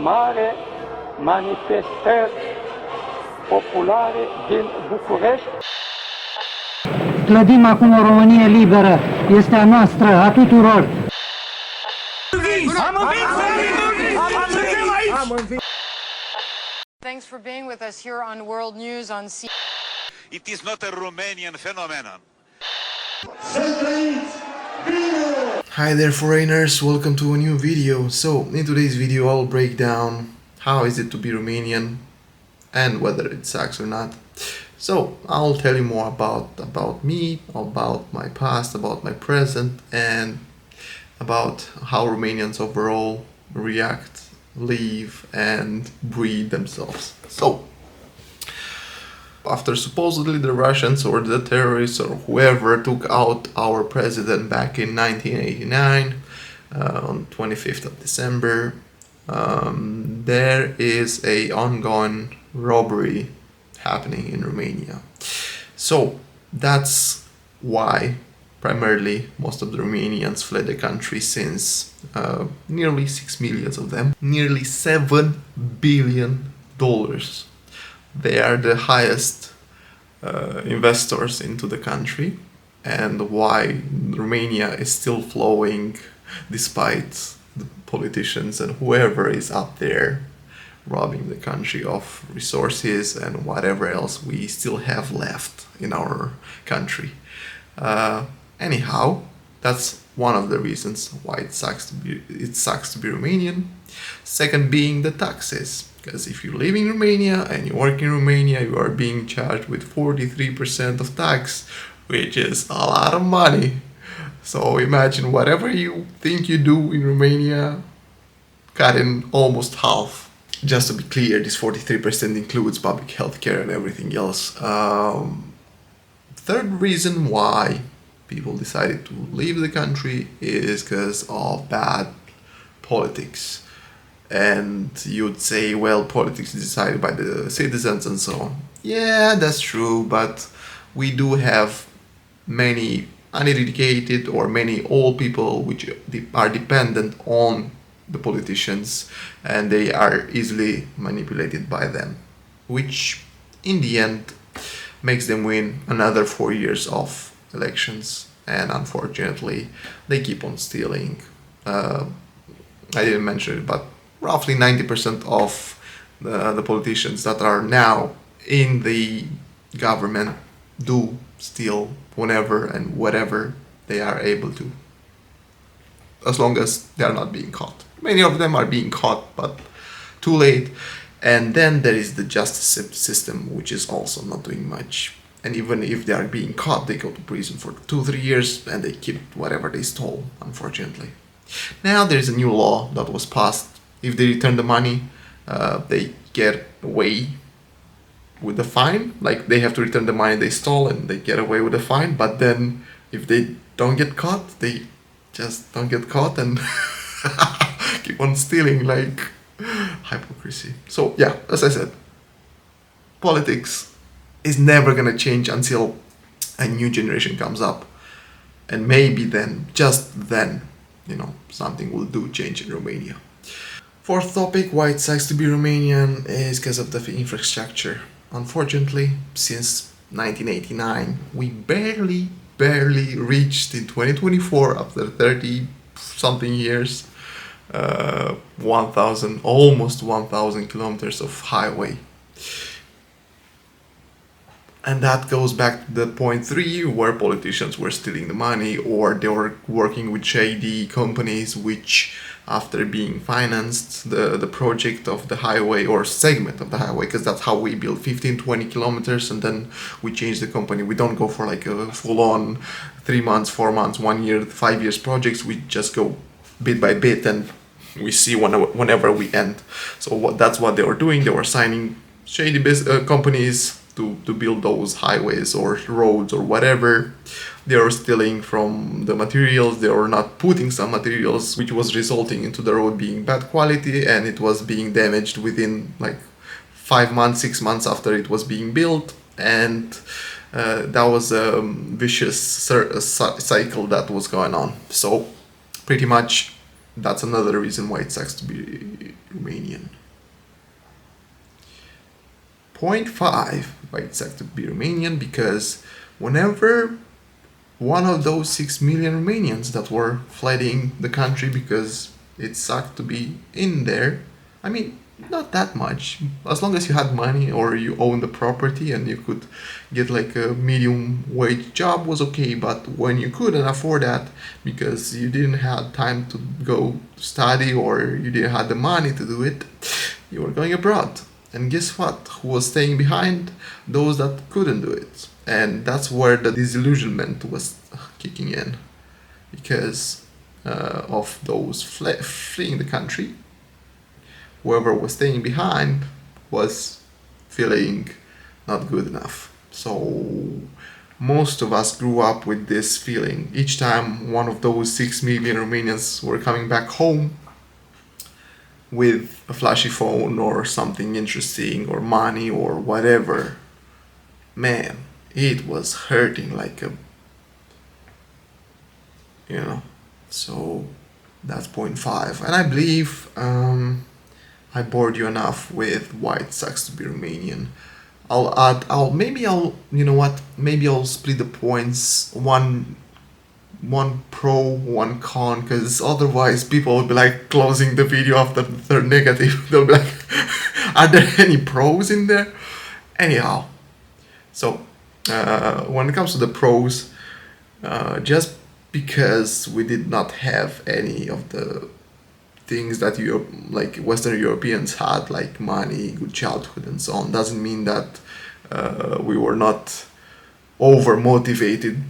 mare manifestări populare din București. Clădim acum o Românie liberă, este a noastră, a tuturor. Thanks for being with us here on World News on C. It is not a Romanian phenomenon. Hi there foreigners, welcome to a new video. So in today's video I'll break down how is it to be Romanian and whether it sucks or not. So I'll tell you more about me, about my past, about my present, and about how Romanians overall react, live and breed themselves. So after supposedly the Russians or the terrorists or whoever took out our president back in 1989 on 25th of December, there is a ongoing robbery happening in Romania. So that's why primarily most of the Romanians fled the country, since nearly 6 million of them, nearly $7 billion. They are the highest investors into the country, and why Romania is still flowing despite the politicians and whoever is out there robbing the country of resources and whatever else we still have left in our country. Anyhow, that's one of the reasons why it sucks to be Romanian. Second being the taxes. Because if you live in Romania and you work in Romania, you are being charged with 43% of tax, which is a lot of money. So imagine whatever you think you do in Romania, cut in almost half. Just to be clear, this 43% includes public health care and everything else. Third reason why people decided to leave the country is because of bad politics. And you'd say, well, politics is decided by the citizens and so on. Yeah, that's true, but we do have many uneducated or many old people which are dependent on the politicians, and they are easily manipulated by them, which in the end makes them win another 4 years of elections, and unfortunately they keep on stealing. I didn't mention it, but roughly 90% of the politicians that are now in the government do steal whenever and whatever they are able to, as long as they are not being caught. Many of them are being caught, but too late. And then there is the justice system, which is also not doing much. And even if they are being caught, they go to prison for 2-3 years and they keep whatever they stole, unfortunately. Now there is a new law that was passed. If they return the money, they get away with the fine. Like, they have to return the money they stole and they get away with the fine. But then if they don't get caught, they just don't get caught and keep on stealing, like hypocrisy. So yeah, as I said, politics is never gonna change until a new generation comes up, and maybe then, just then, something will do change in Romania. Fourth topic, why it sucks to be Romanian, is because of the infrastructure. Unfortunately, since 1989, we barely reached in 2024, after 30 something years, almost 1,000 kilometers of highway. And that goes back to the point 3, where politicians were stealing the money, or they were working with shady companies which, after being financed the project of the highway or segment of the highway, because that's how we build 15-20 kilometers and then we change the company. We don't go for like a full-on 3 months, 4 months, 1 year, 5 years projects. We just go bit by bit and we see whenever we end. So that's what they were doing. They were signing shady companies to build those highways or roads or whatever. They are stealing from the materials. They were not putting some materials, which was resulting into the road being bad quality, and it was being damaged within like 5 months, 6 months after it was being built. And that was a vicious cycle that was going on. So pretty much that's another reason why it sucks to be Romanian. Point 5, why it sucked to be Romanian, because whenever one of those 6 million Romanians that were fleeing the country because it sucked to be in there, I mean, not that much. As long as you had money or you owned the property and you could get like a medium wage job was okay. But when you couldn't afford that because you didn't have time to go study or you didn't have the money to do it, you were going abroad. And guess what? Who was staying behind? Those that couldn't do it. And that's where the disillusionment was kicking in, because of those fleeing the country. Whoever was staying behind was feeling not good enough. So most of us grew up with this feeling. Each time one of those 6 million Romanians were coming back home with a flashy phone or something interesting or money or whatever, man, it was hurting like a, so that's point 5. And I believe I bored you enough with why it sucks to be Romanian. Maybe I'll split the points, one pro, one con, because otherwise people will be like closing the video after the third negative. They'll be like, are there any pros in there? Anyhow, so when it comes to the pros, just because we did not have any of the things that Western Europeans had, like money, good childhood, and so on, doesn't mean that we were not over motivated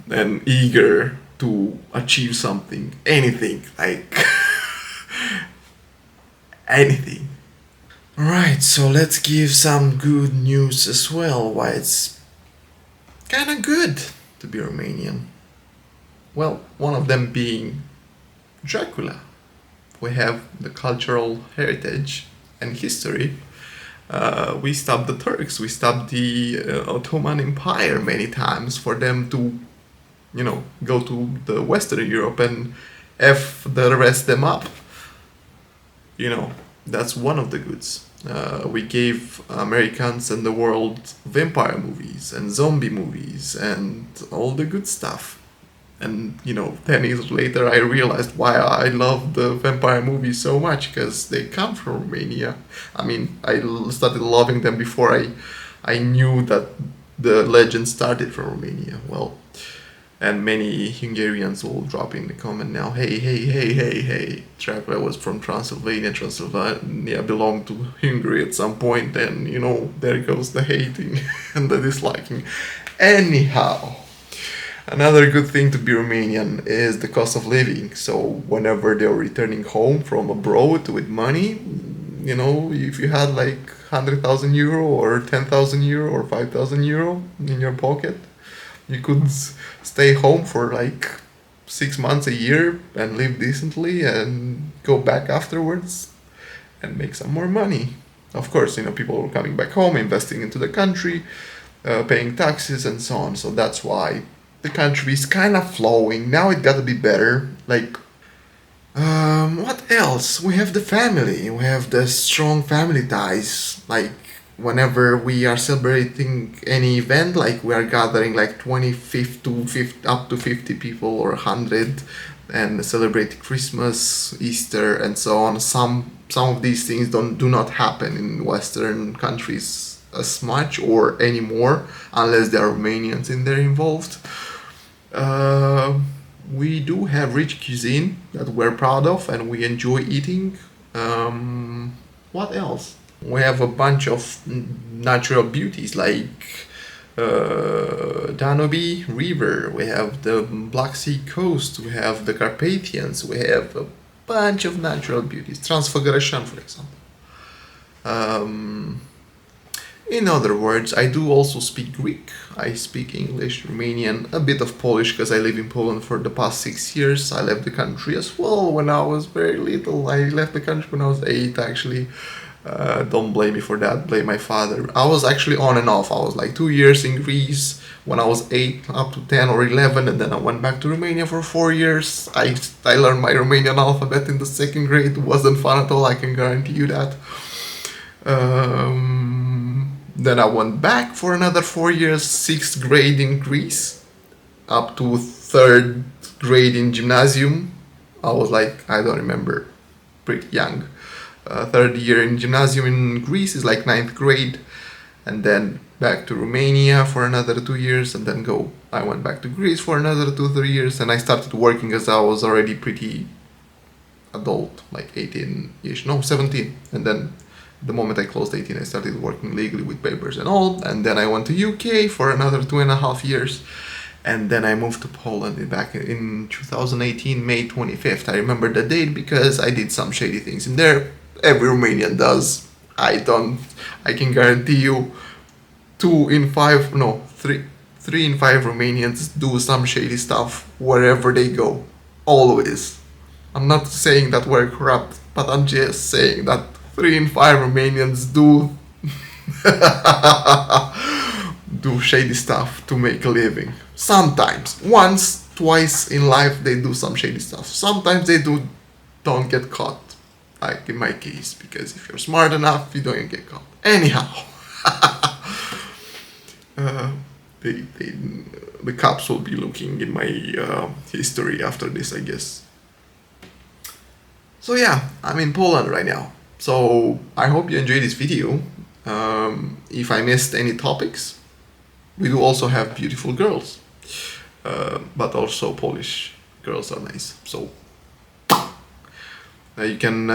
and eager to achieve something, anything, like anything. Alright, so let's give some good news as well, why it's kind of good to be Romanian. Well, one of them being Dracula. We have the cultural heritage and history. We stopped the Turks, we stopped the Ottoman Empire many times for them to, go to the Western Europe and F the rest them up. That's one of the goods. We gave Americans and the world vampire movies and zombie movies and all the good stuff. And 10 years later I realized why I love the vampire movies so much, because they come from Romania. I mean, I started loving them before I knew that the legend started from Romania. Well, and many Hungarians will drop in the comment now, hey, Dracula was from Transylvania. Transylvania belonged to Hungary at some point, and there goes the hating and the disliking. Anyhow, another good thing to be Romanian is the cost of living. So whenever they're returning home from abroad with money, if you had like 100,000 euro or 10,000 euro or 5,000 euro in your pocket, you could stay home for like 6 months, a year, and live decently and go back afterwards and make some more money. Of course, people were coming back home, investing into the country, paying taxes and so on. So that's why the country is kind of flowing. Now it got to be better. What else? We have the family. We have the strong family ties. Like, whenever we are celebrating any event, like we are gathering like 25 to 50, up to 50 people or 100 and celebrate Christmas, Easter, and so on. Some of these things do not happen in Western countries as much or anymore, unless there are Romanians in there involved. We do have rich cuisine that we're proud of and we enjoy eating. What else? We have a bunch of natural beauties like Danube River, we have the Black Sea coast, we have the Carpathians, we have a bunch of natural beauties. Transfăgărășan, for example. In other words, I do also speak Greek, I speak English, Romanian, a bit of Polish because I live in Poland for the past 6 years. I left the country as well when I was very little. I left the country when I was 8 actually. Don't blame me for that, blame my father. I was actually on and off. I was like 2 years in Greece when I was 8 up to 10 or 11, and then I went back to Romania for 4 years. I learned my Romanian alphabet in the 2nd grade. It wasn't fun at all, I can guarantee you that. Then I went back for another 4 years, 6th grade in Greece, up to 3rd grade in gymnasium. I was like, I don't remember, pretty young. 3rd year in gymnasium in Greece is like 9th grade, and then back to Romania for another 2 years, and then I went back to Greece for another 2-3 years, and I started working as I was already pretty adult, like 18-ish, no, 17, and then the moment I closed 18, I started working legally with papers and all, and then I went to UK for another 2.5 years, and then I moved to Poland back in 2018, May 25th. I remember the date because I did some shady things in there. Every Romanian does. I can guarantee you 3 in 5 Romanians do some shady stuff wherever they go. Always. I'm not saying that we're corrupt, but I'm just saying that 3 in 5 Romanians do do shady stuff to make a living. Sometimes, once, twice in life, they do some shady stuff. Sometimes they don't get caught, like in my case, because if you're smart enough, you don't get caught. Anyhow, the cops will be looking in my history after this, I guess. So yeah, I'm in Poland right now. So I hope you enjoyed this video. If I missed any topics, we do also have beautiful girls, but also Polish girls are nice. So you can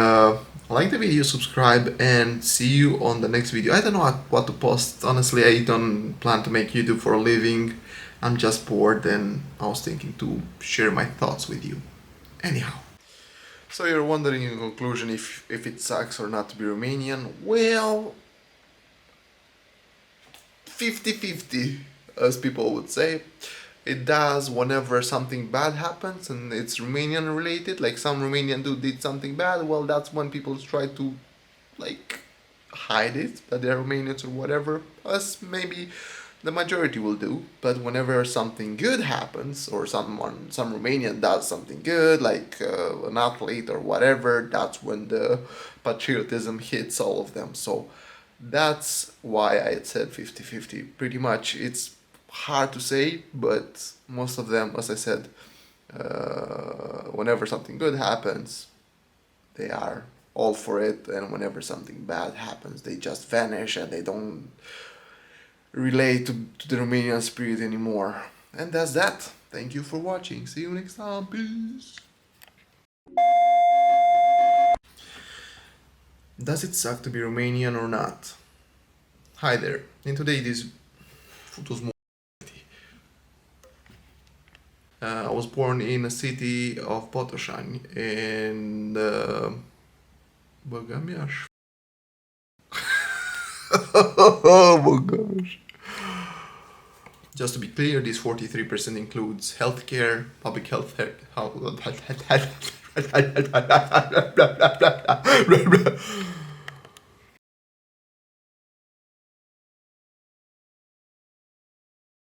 like the video, subscribe, and see you on the next video. I don't know what to post. Honestly, I don't plan to make YouTube for a living. I'm just bored, and I was thinking to share my thoughts with you. Anyhow. So you're wondering in conclusion if it sucks or not to be Romanian? Well, 50-50, as people would say. It does whenever something bad happens and it's Romanian related, like some Romanian dude did something bad, well, that's when people try to like hide it, that they're Romanians or whatever, as maybe the majority will do. But whenever something good happens, or some Romanian does something good, like an athlete or whatever, that's when the patriotism hits all of them. So that's why I said 50-50. Pretty much, it's hard to say, but most of them, as I said, whenever something good happens, they are all for it, and whenever something bad happens, they just vanish and they don't relate to the Romanian spirit anymore. And that's that. Thank you for watching. See you next time. Peace. Does it suck to be Romanian or not? Hi there. In today's photos more. I was born in a city of Botoșani in Băgămiaș. Oh my gosh. Just to be clear, this 43% includes healthcare, public health,